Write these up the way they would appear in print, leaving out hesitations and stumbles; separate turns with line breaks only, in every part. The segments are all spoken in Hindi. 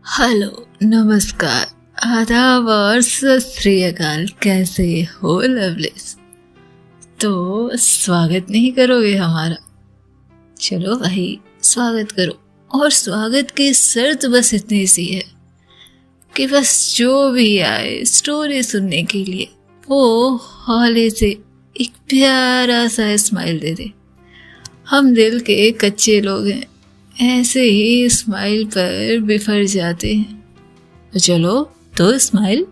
हेलो, नमस्कार, आदाब और सत श्री अकाल। कैसे हो लवलीज? तो स्वागत नहीं करोगे हमारा? चलो भाई, स्वागत करो। और स्वागत की शर्त बस इतनी सी है कि बस जो भी आए स्टोरी सुनने के लिए वो हौले से एक प्यारा सा स्माइल दे दे। हम दिल के कच्चे लोग हैं, ऐसे ही स्माइल पर बिफर जाते हैं। तो चलो तो स्माइल।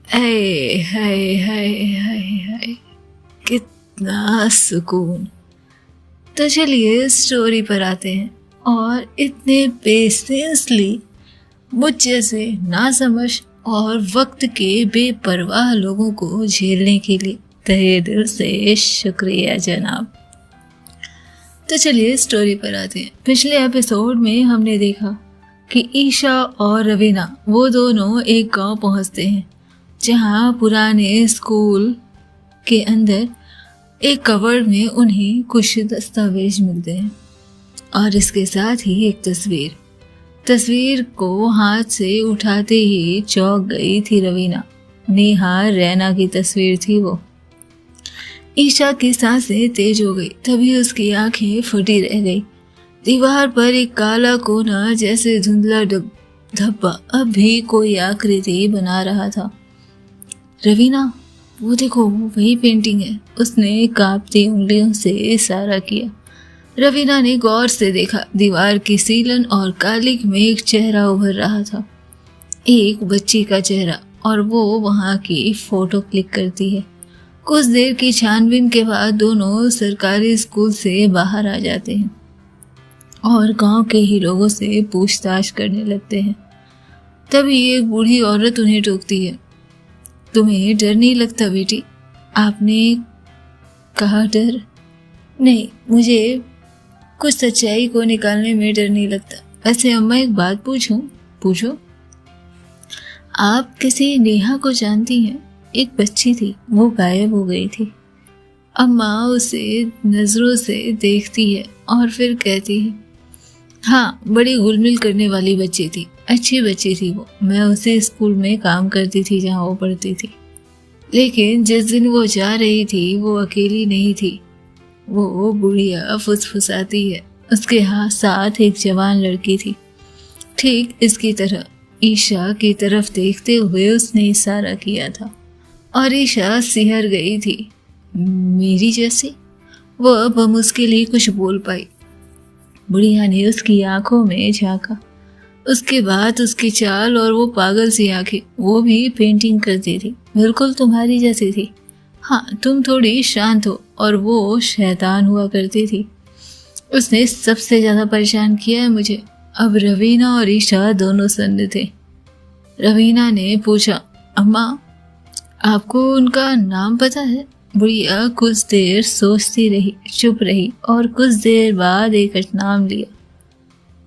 हाय हाय हाय हाय हाय, कितना सुकून। तो चलिए स्टोरी पर आते हैं और इतने पेशेंसली मुझ जैसे नासमझ और वक्त के बेपरवाह लोगों को झेलने के लिए तहे दिल से शुक्रिया जनाब। तो चलिए स्टोरी पर आते हैं। पिछले एपिसोड में हमने देखा कि ईशा और रवीना वो दोनों एक गांव पहुंचते हैं जहां पुराने स्कूल के अंदर एक कवर्ड में उन्हें कुछ दस्तावेज मिलते हैं और इसके साथ ही एक तस्वीर को हाथ से उठाते ही चौंक गई थी रवीना। नेहा रैना की तस्वीर थी वो। ईशा की सांसें तेज हो गई, तभी उसकी आंखें फटी रह गई। दीवार पर एक काला कोना जैसे धुंधला धब्बा अब भी कोई आकृति बना रहा था। रवीना, वो देखो, वही पेंटिंग है। उसने कांपती उंगलियों से इशारा किया। रवीना ने गौर से देखा। दीवार की सीलन और कालिक में एक चेहरा उभर रहा था, एक बच्ची का चेहरा, और वो वहां की फोटो क्लिक करती है। कुछ देर की छानबीन के बाद दोनों सरकारी स्कूल से बाहर आ जाते हैं और गांव के ही लोगों से पूछताछ करने लगते हैं। तभी एक बूढ़ी औरत उन्हें टोकती है। तुम्हें डर नहीं लगता बेटी? आपने कहा डर? नहीं, मुझे कुछ सच्चाई को निकालने में डर नहीं लगता। वैसे अम्मा, एक बात पूछूं? पूछो। आप किसी नेहा को जानती हैं? एक बच्ची थी, वो गायब हो गई थी। अम्मा उसे नजरों से देखती है और फिर कहती है, हाँ, बड़ी घुलमिल करने वाली बच्ची थी, अच्छी बच्ची थी वो। मैं उसे स्कूल में काम करती थी जहाँ वो पढ़ती थी। लेकिन जिस दिन वो जा रही थी वो अकेली नहीं थी। वो बुढ़िया फुसफुसाती है। उसके साथ एक जवान लड़की थी, ठीक इसकी तरह। ईशा की तरफ देखते हुए उसने इशारा किया था और ईशा सिहर गई थी। मेरी जैसी? वो अब मुश्किल ही कुछ बोल पाई। बुढ़िया ने उसकी आंखों में झांका, उसके बाद उसकी चाल और वो पागल सी आंखें। वो भी पेंटिंग करती थी, बिल्कुल तुम्हारी जैसी थी। हाँ, तुम थोड़ी शांत हो और वो शैतान हुआ करती थी। उसने सबसे ज्यादा परेशान किया है मुझे। अब रवीना और ईशा दोनों सन्न थे। रवीना ने पूछा, अम्मा, आपको उनका नाम पता है? बुढ़िया कुछ देर सोचती रही, चुप रही और कुछ देर बाद एक नाम लिया।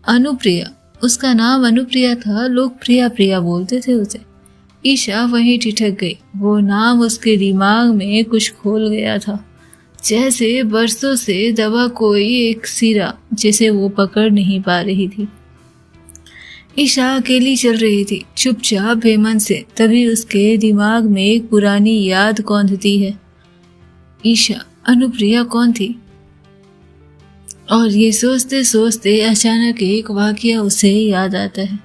अनुप्रिया। उसका नाम अनुप्रिया था, लोग प्रिया प्रिया बोलते थे उसे। ईशा वहीं ठिठक गई। वो नाम उसके दिमाग में कुछ खोल गया था, जैसे बरसों से दबा कोई एक सिरा जिसे वो पकड़ नहीं पा रही थी। ईशा अकेली चल रही थी, चुपचाप बेमन से। तभी उसके दिमाग में एक पुरानी याद कौंधती है। ईशा, अनुप्रिया कौन थी? और ये सोचते सोचते अचानक एक वाकया उसे याद आता है।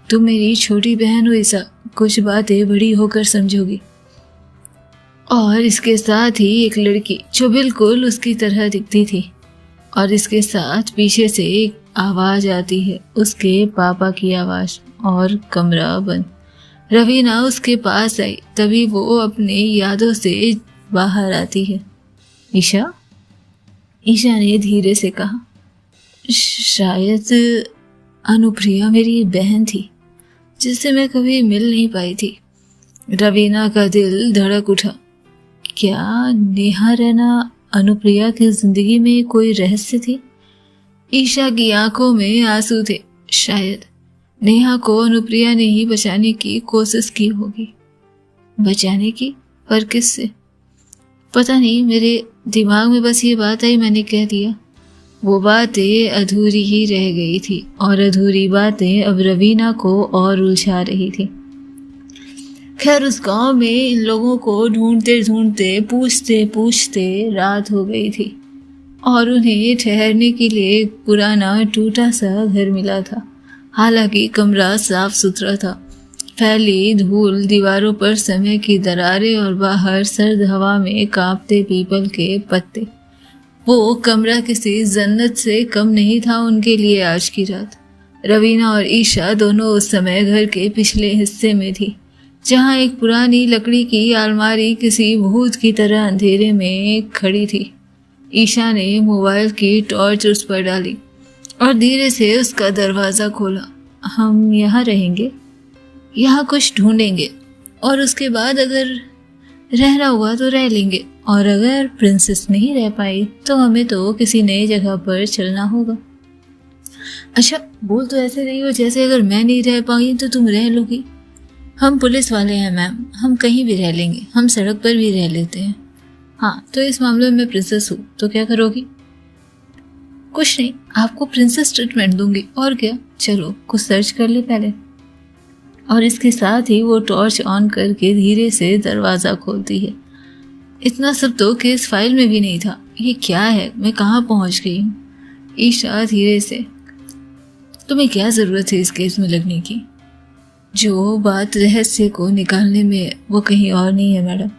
तुम मेरी छोटी बहन हो ईशा, कुछ बातें बड़ी होकर समझोगी। और इसके साथ ही एक लड़की जो बिल्कुल उसकी तरह दिखती थी। और इसके साथ पीछे से एक आवाज आती है, उसके पापा की आवाज, और कमरा बंद। रवीना उसके पास आई। तभी वो अपनी यादों से बाहर आती है। ईशा? ईशा ने धीरे से कहा, शायद अनुप्रिया मेरी बहन थी जिससे मैं कभी मिल नहीं पाई थी। रवीना का दिल धड़क उठा। क्या नेहा रैना अनुप्रिया की जिंदगी में कोई रहस्य थी? ईशा की आंखों में आंसू थे। शायद नेहा को अनुप्रिया ने ही बचाने की कोशिश की होगी। बचाने की? पर किससे? पता नहीं, मेरे दिमाग में बस ये बात आई, मैंने कह दिया। वो बातें अधूरी ही रह गई थी और अधूरी बातें अब रवीना को और उलझा रही थी। खैर, उस गांव में इन लोगों को ढूंढते ढूंढते पूछते पूछते रात हो गई थी और उन्हें ठहरने के लिए एक पुराना टूटा सा घर मिला था। हालांकि कमरा साफ सुथरा था, फैली धूल दीवारों पर समय की दरारें और बाहर सर्द हवा में कांपते पीपल के पत्ते। वो कमरा किसी जन्नत से कम नहीं था उनके लिए आज की रात। रवीना और ईशा दोनों उस समय घर के पिछले हिस्से में थी, जहाँ एक पुरानी लकड़ी की अलमारी किसी भूत की तरह अंधेरे में खड़ी थी। ईशा ने मोबाइल की टॉर्च उस पर डाली और धीरे से उसका दरवाज़ा खोला। हम यहाँ रहेंगे, यहाँ कुछ ढूंढेंगे और उसके बाद अगर रहना हुआ तो रह लेंगे, और अगर प्रिंसेस नहीं रह पाई तो हमें तो किसी नई जगह पर चलना होगा। अच्छा, बोल तो ऐसे रही हो जैसे अगर मैं नहीं रह पाई तो तुम रह लोगी। हम पुलिस वाले हैं मैम, हम कहीं भी रह लेंगे, हम सड़क पर भी रह लेते हैं। हाँ, तो इस मामले में मैं प्रिंसेस हूँ तो क्या करोगी? कुछ नहीं, आपको प्रिंसेस ट्रीटमेंट दूंगी और क्या। चलो कुछ सर्च कर ले पहले। और इसके साथ ही वो टॉर्च ऑन करके धीरे से दरवाज़ा खोलती है। इतना सब तो केस फाइल में भी नहीं था। ये क्या है, मैं कहाँ पहुँच गई हूँ? ईशा धीरे से, तुम्हें क्या ज़रूरत है इस केस में लगने की? जो बात रहस्य को निकालने में वो कहीं और नहीं है मैडम।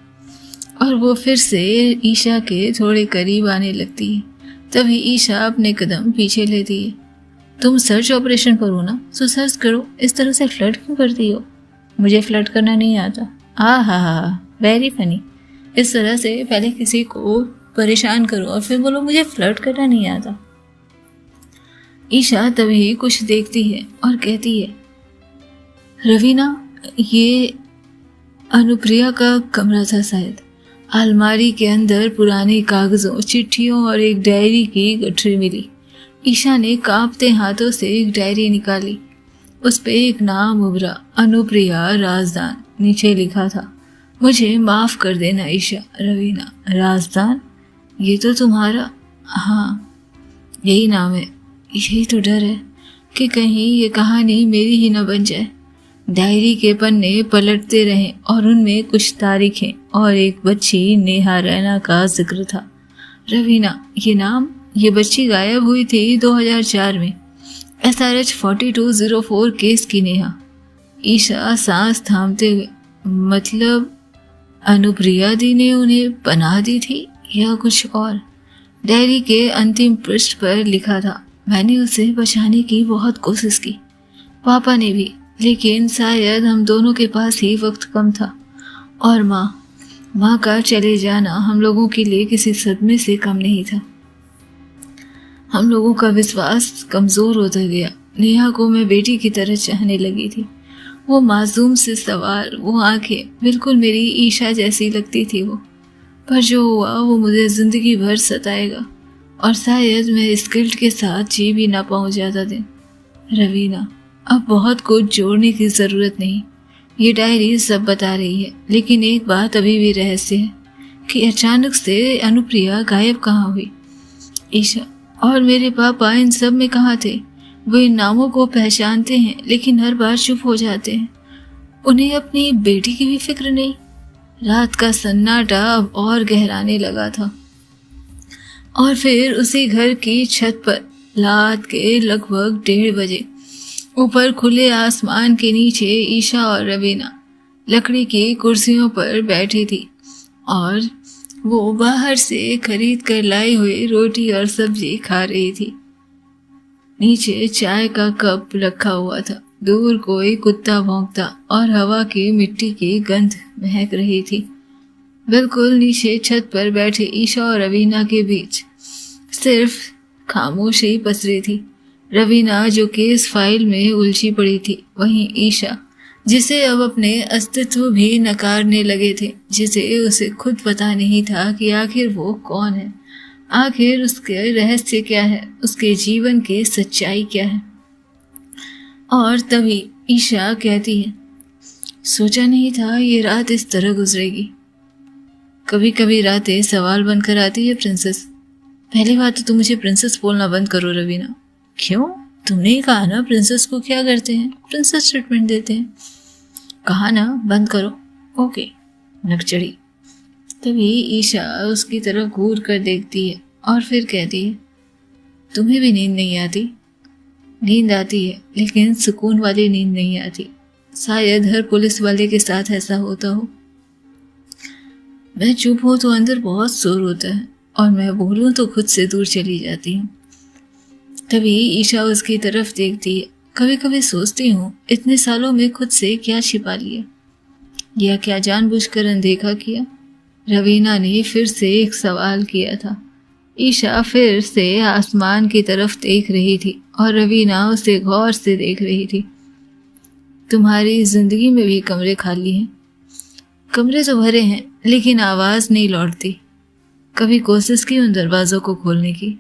और वो फिर से ईशा के थोड़े करीब आने लगती है। तभी ईशा अपने कदम पीछे लेती है। तुम सर्च ऑपरेशन पर हो ना, तो सर्च करो, इस तरह से फ्लर्ट क्यों करती हो? मुझे फ्लर्ट करना नहीं आता। हा, वेरी फनी। इस तरह से पहले किसी को परेशान करो और फिर बोलो मुझे फ्लर्ट करना नहीं आता। ईशा तभी कुछ देखती है और कहती है, रवीना, ये अनुप्रिया का कमरा था शायद। अलमारी के अंदर पुराने कागजों, चिट्ठियों और एक डायरी की गठरी मिली। ईशा ने कांपते हाथों से एक डायरी निकाली। उस पे एक नाम उभरा, अनुप्रिया राजदान। नीचे लिखा था, मुझे माफ कर देना ईशा। रवीना। राजदान? ये तो तुम्हारा? हाँ, यही नाम है। यही तो डर है कि कहीं ये कहानी मेरी ही न बन जाए। डायरी के पन्ने पलटते रहे और उनमें कुछ तारीखें और एक बच्ची नेहा रैना का जिक्र था। रवीना, ये नाम, ये बच्ची गायब हुई थी 2004 में SRH 4204 केस की नेहा। ईशा सांस थामते हुए, मतलब अनुप्रिया दी ने उन्हें पनाह दी थी या कुछ और? डायरी के अंतिम पृष्ठ पर लिखा था, मैंने उसे बचाने की बहुत कोशिश की, पापा ने भी, लेकिन शायद हम दोनों के पास ही वक्त कम था। और माँ का चले जाना हम लोगों के लिए किसी सदमे से कम नहीं था। हम लोगों का विश्वास कमज़ोर होता गया। नेहा को मैं बेटी की तरह चाहने लगी थी। वो मासूम से सवाल, वो आंखें, बिल्कुल मेरी ईशा जैसी लगती थी वो। पर जो हुआ वो मुझे ज़िंदगी भर सताएगा और शायद मैं इस गिल्ट के साथ जी भी ना पाऊँ ज़्यादा दिन। रवीना, अब बहुत कुछ जोड़ने की ज़रूरत नहीं। ये डायरी सब बता रही है, लेकिन एक बात अभी भी रहस्य है कि अचानक से अनुप्रिया गायब कहाँ हुई। ईशा, और मेरे पापा इन सब में कहाँ थे? वो इन नामों को पहचानते हैं लेकिन हर बार चुप हो जाते हैं। उन्हें अपनी बेटी की भी फिक्र नहीं। रात का सन्नाटा अब और गहराने लगा था और फिर उसी घर की छत पर रात के लगभग 1:30 बजे ऊपर खुले आसमान के नीचे ईशा और रवीना लकड़ी की कुर्सियों पर बैठी थी और वो बाहर से खरीद कर लाई हुई रोटी और सब्जी खा रही थी। नीचे चाय का कप रखा हुआ था। दूर कोई कुत्ता भौंकता और हवा की मिट्टी की गंध महक रही थी। बिल्कुल नीचे छत पर बैठे ईशा और रवीना के बीच सिर्फ खामोशी पसरी थी। रवीना जो केस फाइल में उलझी पड़ी थी, वहीं ईशा जिसे अब अपने अस्तित्व भी नकारने लगे थे, जिसे उसे खुद पता नहीं था कि आखिर वो कौन है, आखिर उसके रहस्य क्या है, उसके जीवन की सच्चाई क्या है। और तभी ईशा कहती है, सोचा नहीं था ये रात इस तरह गुजरेगी। कभी कभी रातें सवाल बनकर आती है प्रिंसेस। पहली बात तो तुम मुझे प्रिंसेस बोलना बंद करो रवीना। क्यों? तुमने ही कहा ना प्रिंसेस को क्या करते हैं, प्रिंसेस ट्रीटमेंट देते हैं। कहा ना बंद करो। ओके, नकचड़ी। तभी ईशा उसकी तरफ घूर कर देखती है और फिर कहती है, तुम्हें भी नींद नहीं आती? नींद आती है लेकिन सुकून वाली नींद नहीं आती। शायद हर पुलिस वाले के साथ ऐसा होता हो। मैं चुप हूँ तो अंदर बहुत शोर होता है और मैं बोलूँ तो खुद से दूर चली जाती हूँ। तभी ईशा उसकी तरफ देखती है। कभी कभी सोचती हूँ इतने सालों में खुद से क्या छिपा लिया, या क्या जानबूझकर अनदेखा किया। रवीना ने फिर से एक सवाल किया था। ईशा फिर से आसमान की तरफ देख रही थी और रवीना उसे गौर से देख रही थी। तुम्हारी जिंदगी में भी कमरे खाली हैं? कमरे तो भरे हैं लेकिन आवाज नहीं लौटती। कभी कोशिश की उन दरवाजों को खोलने की?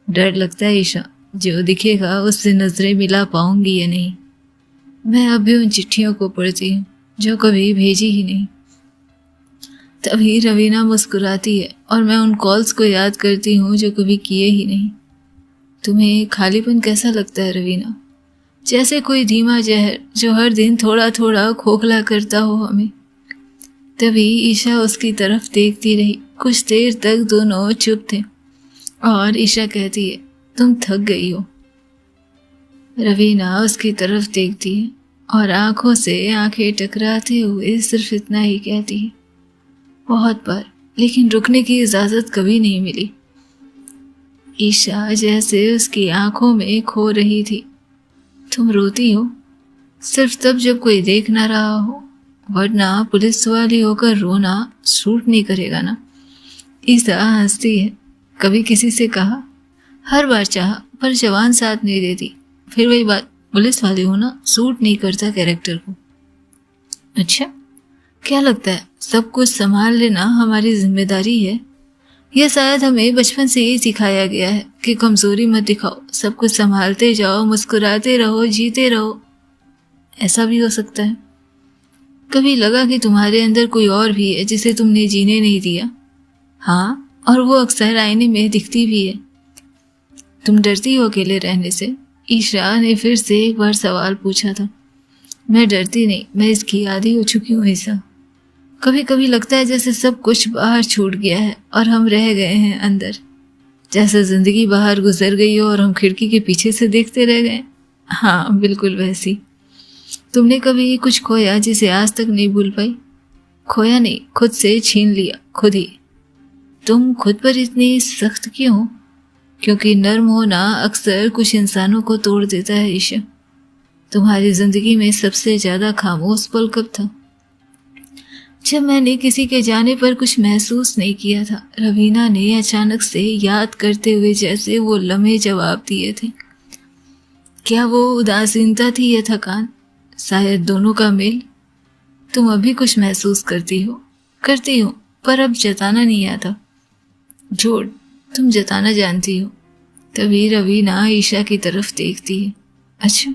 डर लगता है ईशा, जो दिखेगा उससे नजरें मिला पाऊंगी या नहीं। मैं अभी उन चिट्ठियों को पढ़ती हूँ जो कभी भेजी ही नहीं। तभी रवीना मुस्कुराती है और मैं उन कॉल्स को याद करती हूँ जो कभी किए ही नहीं। तुम्हें खालीपन कैसा लगता है रवीना? जैसे कोई धीमा जहर जो हर दिन थोड़ा थोड़ा खोखला करता हो हमें। तभी ईशा उसकी तरफ देखती रही। कुछ देर तक दोनों चुप थे और ईशा कहती है, तुम थक गई हो। रवीना उसकी तरफ देखती है और आंखों से आंखें टकराते हुए सिर्फ इतना ही कहती है, बहुत बार, लेकिन रुकने की इजाजत कभी नहीं मिली। ईशा जैसे उसकी आंखों में खो रही थी। तुम रोती हो सिर्फ तब जब कोई देख ना रहा हो, वरना पुलिस वाली होकर रोना सूट नहीं करेगा ना। ईशा हंसती है। कभी किसी से कहा? हर बार चाहा पर जवान साथ नहीं देती। फिर वही बात, पुलिस वाले होना सूट नहीं करता कैरेक्टर को। अच्छा, क्या लगता है सब कुछ संभाल लेना हमारी जिम्मेदारी है? यह शायद हमें बचपन से ही सिखाया गया है कि कमजोरी मत दिखाओ, सब कुछ संभालते जाओ, मुस्कुराते रहो, जीते रहो। ऐसा भी हो सकता है। कभी लगा कि तुम्हारे अंदर कोई और भी है जिसे तुमने जीने नहीं दिया? हाँ, और वो अक्सर आईने में दिखती भी है। तुम डरती हो अकेले रहने से? ईशा ने फिर से एक बार सवाल पूछा था। मैं डरती नहीं, मैं इसकी आदी हो चुकी हूँ ईशा। कभी कभी लगता है जैसे सब कुछ बाहर छूट गया है और हम रह गए हैं अंदर। जैसे जिंदगी बाहर गुजर गई हो और हम खिड़की के पीछे से देखते रह गए। हाँ, बिल्कुल वैसी। तुमने कभी कुछ खोया जिसे आज तक नहीं भूल पाई? खोया नहीं, खुद से छीन लिया, खुद ही। तुम खुद पर इतनी सख्त क्यों? क्योंकि नर्म होना अक्सर कुछ इंसानों को तोड़ देता है ईशा। तुम्हारी जिंदगी में सबसे ज्यादा खामोश पल कब था? जब मैंने किसी के जाने पर कुछ महसूस नहीं किया था। रवीना ने अचानक से याद करते हुए जैसे वो लम्हे जवाब दिए थे। क्या वो उदासीनता थी या थकान? शायद दोनों का मेल। तुम अभी कुछ महसूस करती हो? करती हो, पर अब जताना नहीं आता। झूठ, तुम जताना जानती हो। तभी रवीना ईशा की तरफ देखती है। अच्छा,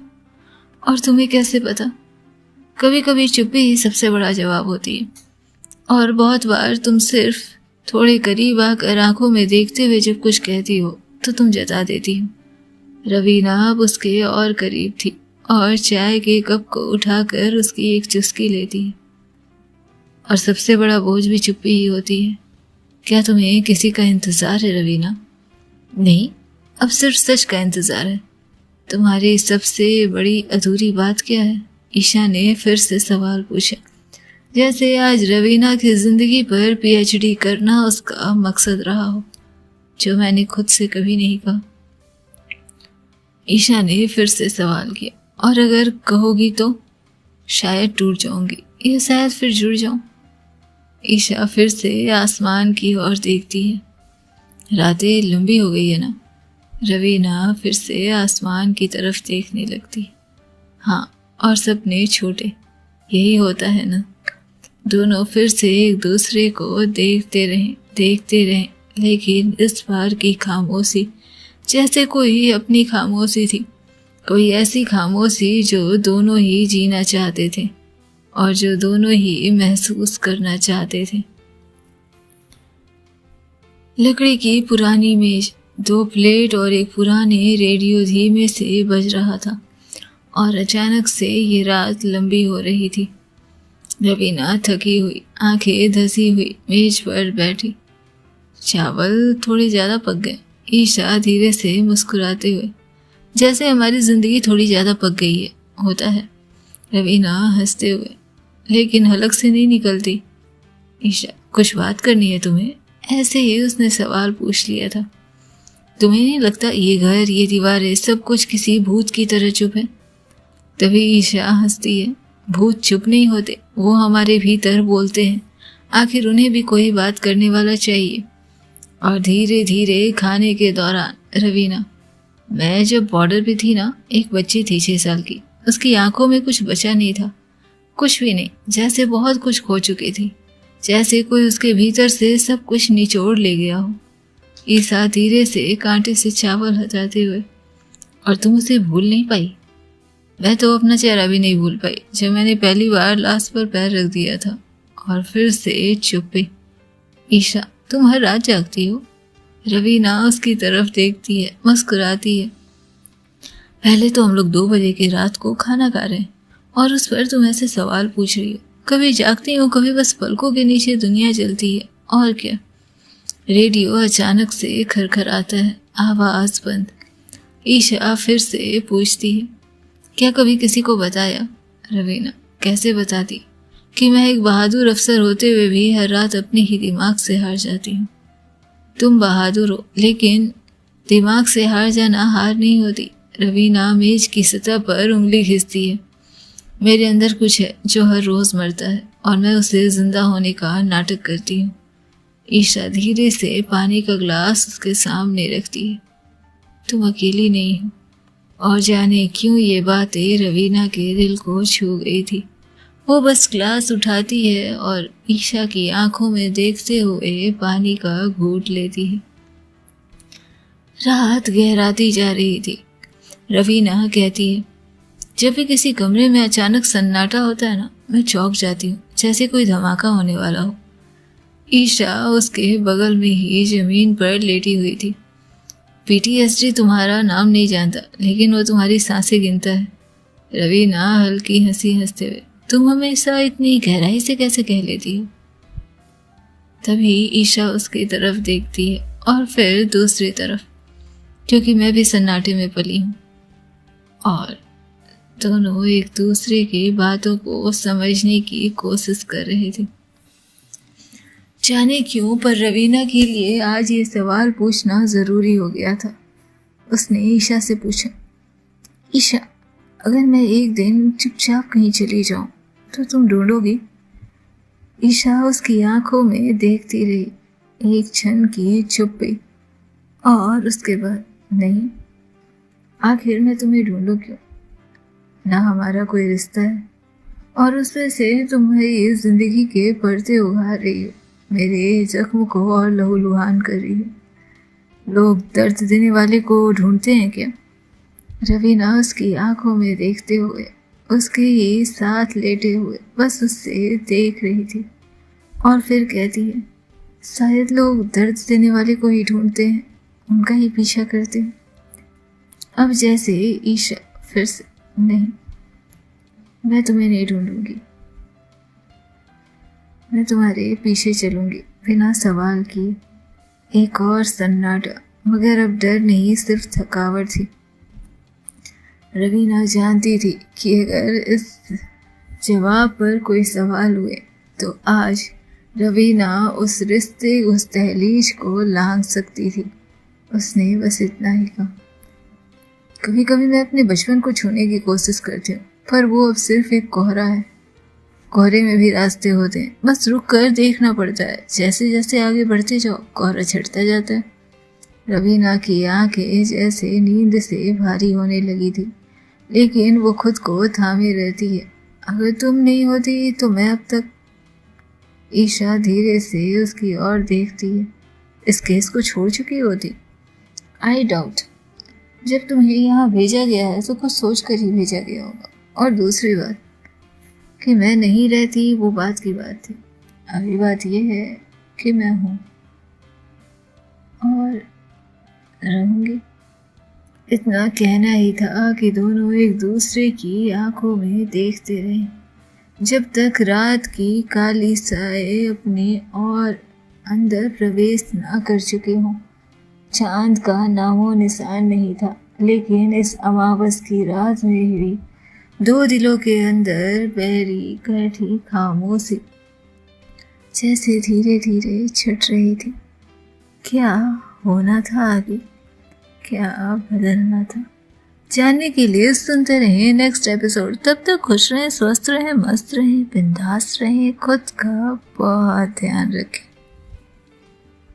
और तुम्हें कैसे पता? कभी कभी चुप्पी ही सबसे बड़ा जवाब होती है, और बहुत बार तुम सिर्फ थोड़े करीब आकर आंखों में देखते हुए जब कुछ कहती हो तो तुम जता देती हो। रवीना अब उसके और करीब थी और चाय के कप को उठाकर उसकी एक चुस्की लेती है। और सबसे बड़ा बोझ भी चुप्पी ही होती है। क्या तुम्हें किसी का इंतजार है रवीना? नहीं, अब सिर्फ सच का इंतजार है। तुम्हारी सबसे बड़ी अधूरी बात क्या है? ईशा ने फिर से सवाल पूछा, जैसे आज रवीना की जिंदगी पर पीएचडी करना उसका मकसद रहा हो, जो मैंने खुद से कभी नहीं कहा। ईशा ने फिर से सवाल किया, और अगर कहोगी तो? शायद टूट जाऊंगी या शायद फिर जुड़ जाऊं। ईशा फिर से आसमान की ओर देखती है। रातें लंबी हो गई है ना? रवीना फिर से आसमान की तरफ देखने लगती। हाँ, और सपने छोटे। यही होता है ना। दोनों फिर से एक दूसरे को देखते रहे, लेकिन इस बार की खामोशी जैसे कोई अपनी खामोशी थी। कोई ऐसी खामोशी जो दोनों ही जीना चाहते थे और जो दोनों ही महसूस करना चाहते थे। लकड़ी की पुरानी मेज, 2 प्लेट और एक पुराने रेडियो धीमे से बज रहा था और अचानक से ये रात लंबी हो रही थी। रवीना थकी हुई, आंखें धसी हुई मेज पर बैठी। चावल थोड़े ज़्यादा पक गए, ईशा धीरे से मुस्कुराते हुए। जैसे हमारी जिंदगी थोड़ी ज़्यादा पक गई है, होता है। रवीना हंसते हुए, लेकिन हलक से नहीं निकलती। ईशा, कुछ बात करनी है तुम्हें? ऐसे ही उसने सवाल पूछ लिया था। तुम्हें नहीं लगता ये घर, ये दीवारें, सब कुछ किसी भूत की तरह चुप है? तभी ईशा हंसती है। भूत चुप नहीं होते, वो हमारे भीतर बोलते हैं। आखिर उन्हें भी कोई बात करने वाला चाहिए। और धीरे धीरे खाने के दौरान, रवीना, मैं जब बॉर्डर पे थी ना, एक बच्ची थी 6 साल की। उसकी आंखों में कुछ बचा नहीं था, कुछ भी नहीं, जैसे बहुत कुछ खो चुकी थी, जैसे कोई उसके भीतर से सब कुछ निचोड़ ले गया हो। ईसा धीरे से कांटे से चावल हटाते हुए, और तुम उसे भूल नहीं पाई? मैं तो अपना चेहरा भी नहीं भूल पाई जब मैंने पहली बार लाश पर पैर रख दिया था। और फिर से चुप्पी। ईशा, तुम हर रात जागती हो? रवीना उसकी तरफ देखती है, मुस्कुराती है। पहले तो हम लोग 2 बजे की रात को खाना खा रहे हैं और उस पर तुम ऐसे सवाल पूछ रही हो। कभी जागती हूँ, कभी बस पलकों के नीचे दुनिया जलती है, और क्या। रेडियो अचानक से खरखराता है, आवाज बंद। ईशा फिर से पूछती है, क्या कभी किसी को बताया? रवीना, कैसे बताती कि मैं एक बहादुर अफसर होते हुए भी हर रात अपने ही दिमाग से हार जाती हूँ। तुम बहादुर हो, लेकिन दिमाग से हार जाना हार नहीं होती। रवीना मेज की सतह पर उंगली घिसती है। मेरे अंदर कुछ है जो हर रोज मरता है और मैं उसे जिंदा होने का नाटक करती हूँ। ईशा धीरे से पानी का ग्लास उसके सामने रखती है। तुम अकेली नहीं हो। और जाने क्यों ये बातें रवीना के दिल को छू गई थी। वो बस ग्लास उठाती है और ईशा की आंखों में देखते हुए पानी का घूंट लेती है। रात गहराती जा रही थी। रवीना कहती है, जब भी किसी कमरे में अचानक सन्नाटा होता है ना, मैं चौंक जाती हूँ, जैसे कोई धमाका होने वाला हो। ईशा उसके बगल में ही जमीन पर लेटी हुई थी। PTSD तुम्हारा नाम नहीं जानता, लेकिन वो तुम्हारी सांसें गिनता है। रवीना हल्की हंसी हंसते हुए, तुम हमेशा इतनी गहराई से कैसे कह लेती हो? तभी ईशा उसकी तरफ देखती है और फिर दूसरी तरफ, क्योंकि मैं भी सन्नाटे में पली हूँ। और दोनों एक दूसरे की बातों को समझने की कोशिश कर रहे थे। जाने क्यों, पर रवीना के लिए आज ये सवाल पूछना जरूरी हो गया था। उसने ईशा से पूछा, ईशा, अगर मैं एक दिन चुपचाप कहीं चली जाऊं तो तुम ढूंढोगी? ईशा उसकी आंखों में देखती रही। एक क्षण की चुप्पी और उसके बाद, नहीं, आखिर मैं तुम्हें ढूंढूं क्यों? ना हमारा कोई रिश्ता है और उसमें से तुम्हारी जिंदगी के पर्दे उघार रही हो, मेरे जख्म को और लहूलुहान कर रही हो। लोग दर्द देने वाले को ढूंढते हैं क्या? रवीना उसकी आंखों में देखते हुए, उसके ही साथ लेटे हुए बस उससे देख रही थी और फिर कहती है, शायद लोग दर्द देने वाले को ही ढूंढते हैं, उनका ही पीछा करते हैं। अब जैसे ईशा फिर से, नहीं, मैं तुम्हें नहीं ढूंढूंगी, मैं तुम्हारे पीछे चलूंगी बिना सवाल किए। एक और सन्नाटा, मगर अब डर नहीं, सिर्फ थकावट थी। रवीना जानती थी कि अगर इस जवाब पर कोई सवाल हुए तो आज रवीना उस रिश्ते, उस तहलीज को लांघ सकती थी। उसने बस इतना ही कहा, कभी कभी मैं अपने बचपन को छूने की कोशिश करती हूँ, पर वो अब सिर्फ एक कोहरा है। कोहरे में भी रास्ते होते हैं, बस रुक कर देखना पड़ता है। जैसे जैसे आगे बढ़ते जाओ, कोहरा छटता जाता है। रवीना की आंखें जैसे नींद से भारी होने लगी थी, लेकिन वो खुद को थामे रहती है। अगर तुम नहीं होती तो मैं अब तक। ईशा धीरे से उसकी ओर देखती है। इस केस को छोड़ चुकी होती? I doubt. जब तुम्हें यहाँ भेजा गया है तो कुछ सोच कर ही भेजा गया होगा। और दूसरी बात कि मैं नहीं रहती, वो बात की बात थी। अभी बात यह है कि मैं हूँ। और रहूंगी। इतना कहना ही था कि दोनों एक दूसरे की आंखों में देखते रहे जब तक रात की काली साए अपने और अंदर प्रवेश ना कर चुके हों। चांद का नामो निशान नहीं था, लेकिन इस अमावस की रात में भी दो दिलों के अंदर बहरी कटी खामोशी जैसे धीरे धीरे छट रही थी। क्या होना था आगे, क्या बदलना था, जानने के लिए सुनते रहें नेक्स्ट एपिसोड। तब तक खुश रहें, स्वस्थ रहें, मस्त रहें, बिंदास रहें, खुद का बहुत ध्यान रखें।